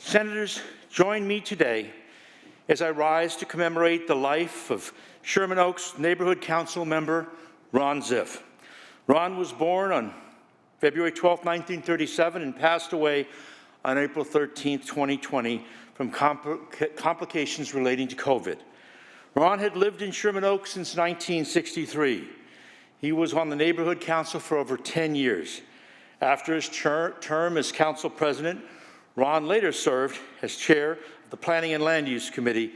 Senators, join me today as I rise to commemorate the life of Sherman Oaks Neighborhood Council member Ron Ziff. Ron was born on February 12, 1937 and passed away on April 13, 2020 from complications relating to COVID. Ron had lived in Sherman Oaks since 1963. He was on the Neighborhood Council for over 10 years. After his term as council president, Ron later served as chair of the Planning and Land Use Committee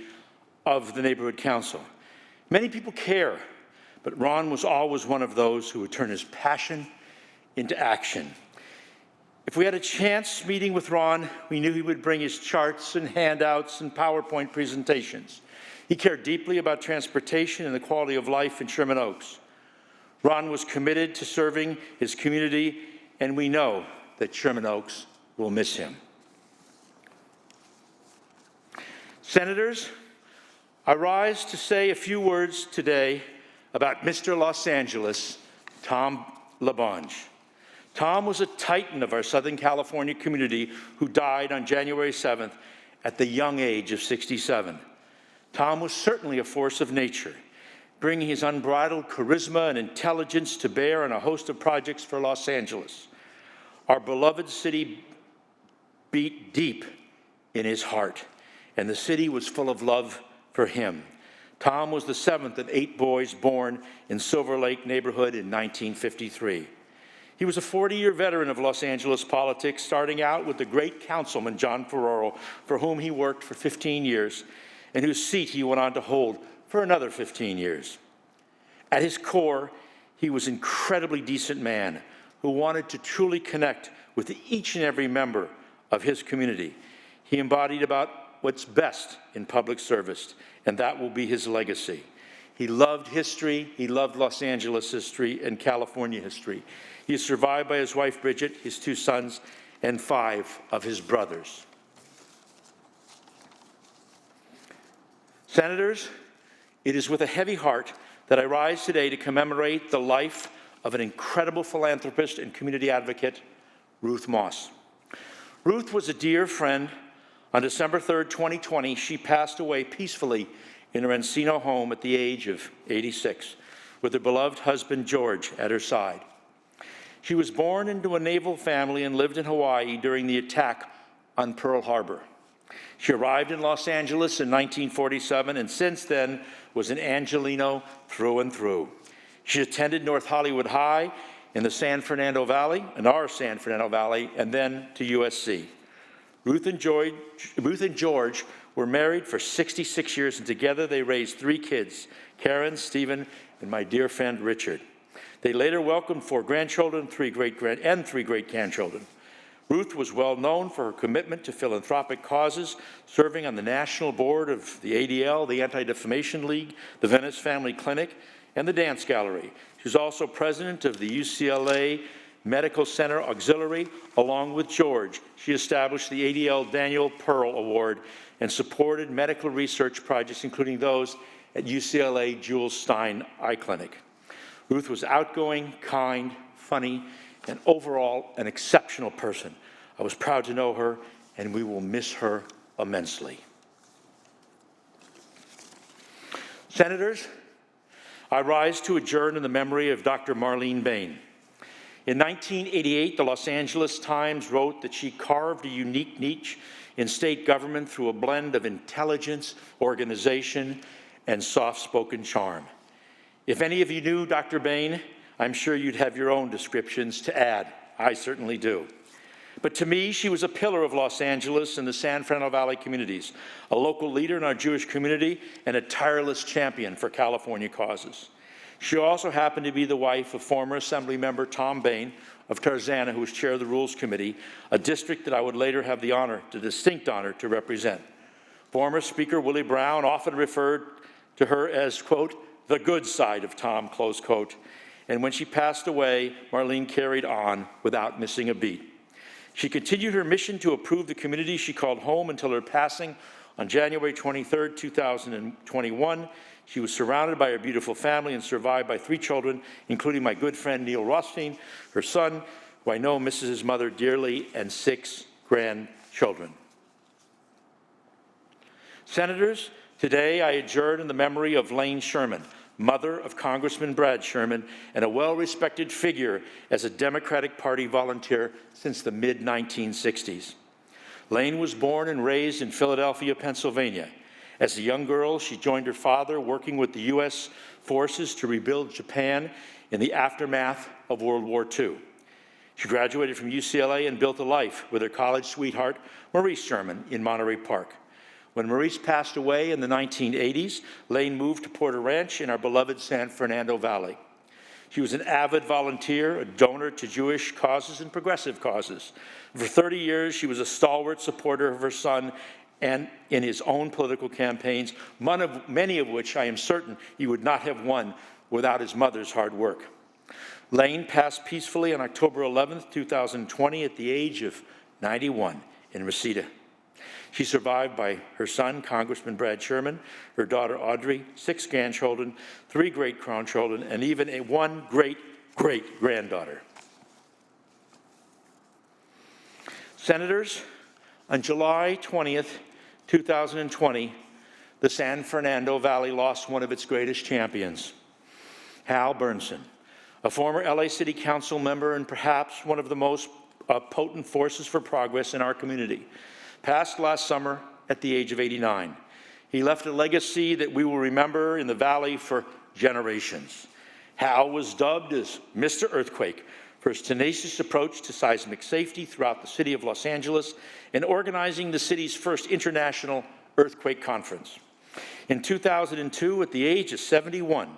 of the Neighborhood Council. Many people care, but Ron was always one of those who would turn his passion into action. If we had a chance meeting with Ron, we knew he would bring his charts and handouts and PowerPoint presentations. He cared deeply about transportation and the quality of life in Sherman Oaks. Ron was committed to serving his community, and we know that Sherman Oaks will miss him. Senators, I rise to say a few words today about Mr. Los Angeles, Tom LaBonge. Tom was a titan of our Southern California community who died on January 7th at the young age of 67. Tom was certainly a force of nature, bringing his unbridled charisma and intelligence to bear on a host of projects for Los Angeles. Our beloved city beat deep in his heart, and the city was full of love for him. Tom was the seventh of 8 boys born in Silver Lake neighborhood in 1953. He was a 40-year veteran of Los Angeles politics, starting out with the great councilman John Ferraro, for whom he worked for 15 years, and whose seat he went on to hold for another 15 years. At his core, he was an incredibly decent man who wanted to truly connect with each and every member of his community. He embodied about what's best in public service, and that will be his legacy. He loved history, he loved Los Angeles history and California history. He is survived by his wife Bridget, his 2 sons, and 5 of his brothers. Senators, it is with a heavy heart that I rise today to commemorate the life of an incredible philanthropist and community advocate, Ruth Moss. Ruth was a dear friend. On December 3rd, 2020, she passed away peacefully in her Encino home at the age of 86, with her beloved husband, George, at her side. She was born into a naval family and lived in Hawaii during the attack on Pearl Harbor. She arrived in Los Angeles in 1947 and since then was an Angelino through and through. She attended North Hollywood High in the San Fernando Valley, in our San Fernando Valley, and then to USC. Ruth and George were married for 66 years, and together they raised 3 kids, Karen, Stephen, and my dear friend Richard. They later welcomed 4 grandchildren, 3 great-grandchildren. Ruth was well known for her commitment to philanthropic causes, serving on the national board of the ADL, the Anti-Defamation League, the Venice Family Clinic, and the Dance Gallery. She was also president of the UCLA Medical Center Auxiliary. Along with George, she established the ADL Daniel Pearl Award and supported medical research projects, including those at UCLA Jules Stein Eye Clinic. Ruth was outgoing, kind, funny, and overall an exceptional person. I was proud to know her, and we will miss her immensely. Senators, I rise to adjourn in the memory of Dr. Marlene Bain. In 1988, the Los Angeles Times wrote that she carved a unique niche in state government through a blend of intelligence, organization, and soft-spoken charm. If any of you knew Dr. Bain, I'm sure you'd have your own descriptions to add. I certainly do. But to me, she was a pillar of Los Angeles and the San Fernando Valley communities, a local leader in our Jewish community, and a tireless champion for California causes. She also happened to be the wife of former Assembly member Tom Bain of Tarzana, who was chair of the Rules Committee, a district that I would later have the honor, the distinct honor, to represent. Former Speaker Willie Brown often referred to her as, quote, the good side of Tom, close quote. And when she passed away, Marlene carried on without missing a beat. She continued her mission to improve the community she called home until her passing on January 23, 2021. She was surrounded by her beautiful family and survived by 3 children, including my good friend Neil Rothstein, her son, who I know misses his mother dearly, and 6 grandchildren. Senators, today I adjourn in the memory of Lane Sherman, mother of Congressman Brad Sherman, and a well-respected figure as a Democratic Party volunteer since the mid-1960s. Lane was born and raised in Philadelphia, Pennsylvania. As a young girl, she joined her father working with the U.S. forces to rebuild Japan in the aftermath of World War II. She graduated from UCLA and built a life with her college sweetheart, Maurice Sherman, in Monterey Park. When Maurice passed away in the 1980s, Lane moved to Porter Ranch in our beloved San Fernando Valley. She was an avid volunteer, a donor to Jewish causes and progressive causes. For 30 years, she was a stalwart supporter of her son and in his own political campaigns, many of which I am certain he would not have won without his mother's hard work. Lane passed peacefully on October 11, 2020, at the age of 91 in Reseda. She's survived by her son, Congressman Brad Sherman, her daughter Audrey, 6 grandchildren, 3 great-grandchildren, and even one great-great-granddaughter. Senators, on July 20th, 2020, the San Fernando Valley lost one of its greatest champions, Hal Burnson, a former LA City Council member and perhaps one of the most potent forces for progress in our community. Passed last summer at the age of 89. He left a legacy that we will remember in the Valley for generations. Hal was dubbed as Mr. Earthquake for his tenacious approach to seismic safety throughout the city of Los Angeles and organizing the city's first international earthquake conference. In 2002, at the age of 71,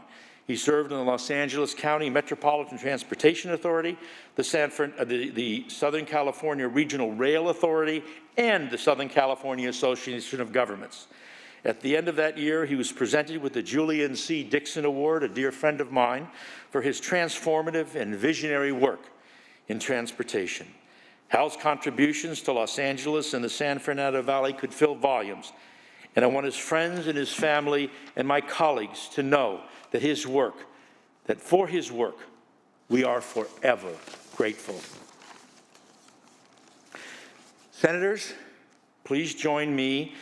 he served in the Los Angeles County Metropolitan Transportation Authority, the Southern California Regional Rail Authority, and the Southern California Association of Governments. At the end of that year, he was presented with the Julian C. Dixon Award, a dear friend of mine, for his transformative and visionary work in transportation. Hal's contributions to Los Angeles and the San Fernando Valley could fill volumes, and I want his friends and his family and my colleagues to know that for his work, we are forever grateful. Senators, please join me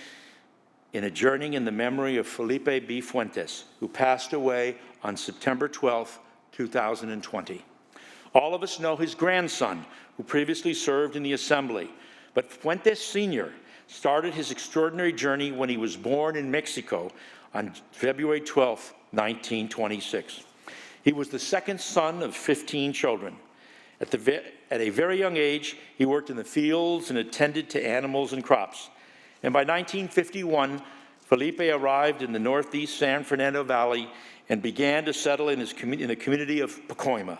in adjourning in the memory of Felipe B. Fuentes, who passed away on September 12, 2020. All of us know his grandson, who previously served in the Assembly, but Fuentes Sr. started his extraordinary journey when he was born in Mexico on February 12, 1926. He was the second son of 15 children. At a very young age, he worked in the fields and attended to animals and crops. And by 1951, Felipe arrived in the northeast San Fernando Valley and began to settle in the community of Pacoima.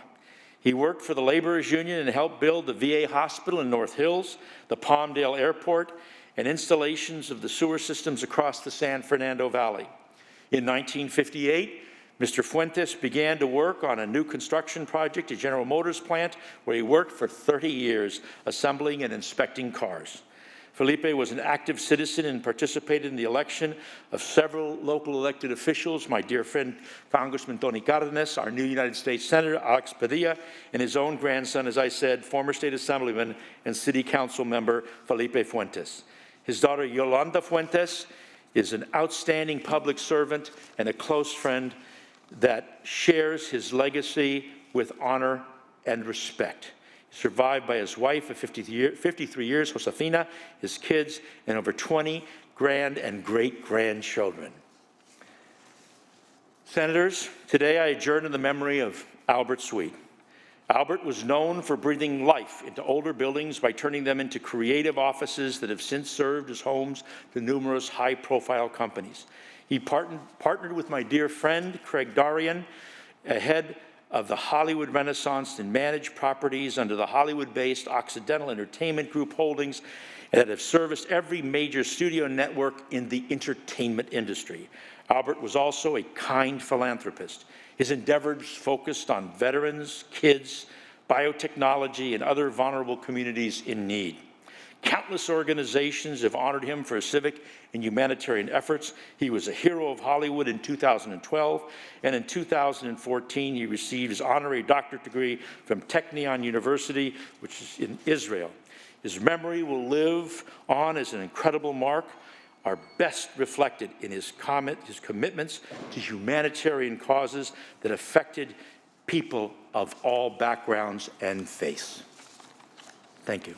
He worked for the Laborers Union and helped build the VA hospital in North Hills, the Palmdale Airport, and installations of the sewer systems across the San Fernando Valley. In 1958, Mr. Fuentes began to work on a new construction project at General Motors plant, where he worked for 30 years, assembling and inspecting cars. Felipe was an active citizen and participated in the election of several local elected officials, my dear friend Congressman Tony Cardenas, our new United States Senator Alex Padilla, and his own grandson, as I said, former state assemblyman and city council member Felipe Fuentes. His daughter Yolanda Fuentes is an outstanding public servant and a close friend that shares his legacy with honor and respect. He's survived by his wife of 53 years, Josefina, his kids, and over 20 grand and great-grandchildren. Senators, today I adjourn in the memory of Albert Sweet. Albert was known for breathing life into older buildings by turning them into creative offices that have since served as homes to numerous high-profile companies. He partnered with my dear friend, Craig Darian, ahead of the Hollywood Renaissance, and managed properties under the Hollywood-based Occidental Entertainment Group holdings that have serviced every major studio network in the entertainment industry. Albert was also a kind philanthropist. His endeavors focused on veterans, kids, biotechnology, and other vulnerable communities in need. Countless organizations have honored him for his civic and humanitarian efforts. He was a hero of Hollywood in 2012, and in 2014 he received his honorary doctorate degree from Technion University, which is in Israel. His memory will live on as an incredible mark are best reflected in his commitments to humanitarian causes that affected people of all backgrounds and faiths. Thank you.